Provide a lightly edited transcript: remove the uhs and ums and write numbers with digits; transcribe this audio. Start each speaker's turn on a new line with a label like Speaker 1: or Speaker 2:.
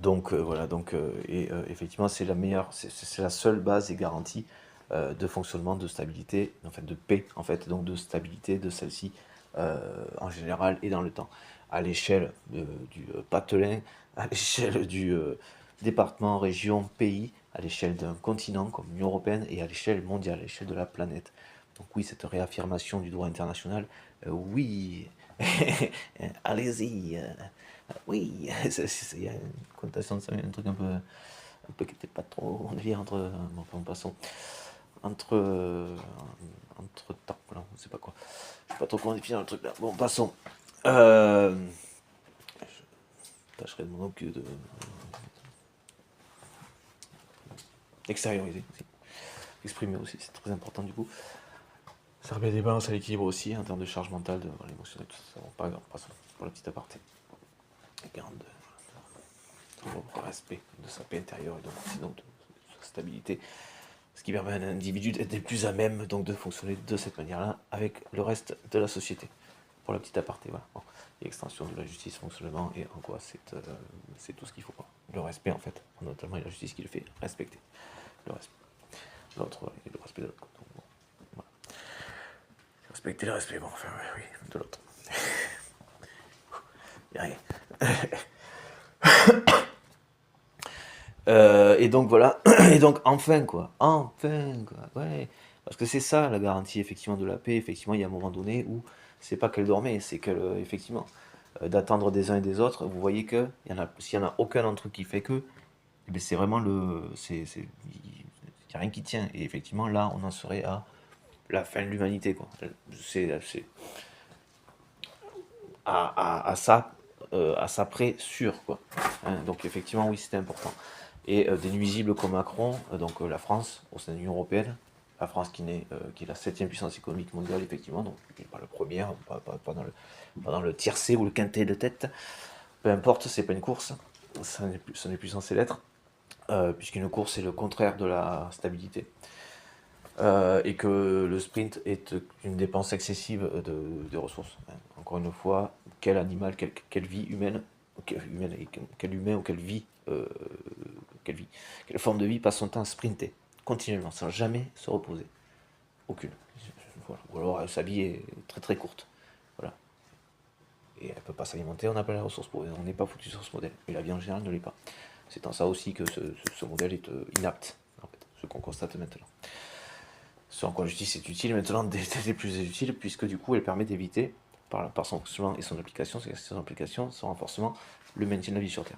Speaker 1: Voilà, effectivement, c'est la meilleure, c'est la seule base et garantie de fonctionnement, de stabilité, en fait, de paix, en fait, donc de stabilité de celle-ci en général et dans le temps. À l'échelle du patelin, à l'échelle du département, région, pays, à l'échelle d'un continent comme l'Union européenne et à l'échelle mondiale, à l'échelle de la planète. Donc oui, cette réaffirmation du droit international, oui, allez-y, oui, il y a une connotation de ça, un truc un peu qui n'était pas trop, on dire, entre, bon, passons, entre, temps, voilà, on sait pas quoi, je sais pas trop comment définir le truc là, bon, passons, je tâcherai de mon cul d'extérioriser aussi, exprimer aussi, c'est très important du coup, ça remet des balances à l'équilibre aussi, en termes de charge mentale, de voilà, émotionnelle, tout ça, bon, pas grave, passons, pour la petite aparté, garde le respect de sa paix intérieure et donc de sa stabilité, ce qui permet à un individu d'être plus à même donc de fonctionner de cette manière-là avec le reste de la société. Pour la petite aparté, voilà. Bon. Et extension de la justice, fonctionnement, et en quoi c'est tout ce qu'il faut. Le respect, en fait, notamment la justice qui le fait respecter. Le respect. L'autre, et le respect de l'autre. Bon, voilà. Respecter le respect, bon, enfin, oui, de l'autre. Y a rien. Et donc voilà, et donc enfin quoi, ouais, parce que c'est ça la garantie effectivement de la paix, effectivement il y a un moment donné où c'est pas qu'elle dormait, c'est qu'elle, effectivement, d'attendre des uns et des autres, vous voyez que s'il y en a aucun d'entre eux qui fait que, eh ben, c'est vraiment il y a rien qui tient, et effectivement là on en serait à la fin de l'humanité quoi, c'est à ça près sûr quoi, hein, donc effectivement oui c'était important. Et des nuisibles comme Macron, donc la France au sein de l'Union Européenne, la France qui est la septième puissance économique mondiale, effectivement, donc pas la première, pas dans le tiercé ou le quintet de tête, peu importe, c'est pas une course, ça n'est plus censé l'être, puisqu'une course est le contraire de la stabilité, et que le sprint est une dépense excessive de ressources. Encore une fois, quel animal, quelle vie humaine, quel humain ou quelle forme de vie passe son temps à sprinter continuellement, sans jamais se reposer. Aucune. Voilà. Ou alors sa vie est très très courte. Voilà. Et elle ne peut pas s'alimenter, on n'a pas les ressources pour. On n'est pas foutu sur ce modèle. Et la vie en général ne l'est pas. C'est en ça aussi que ce modèle est inapte, en fait, ce qu'on constate maintenant. Ce en quoi la justice est utile maintenant des plus utiles, puisque du coup elle permet d'éviter, par son fonctionnement et son application, son renforcement, le maintien de la vie sur Terre.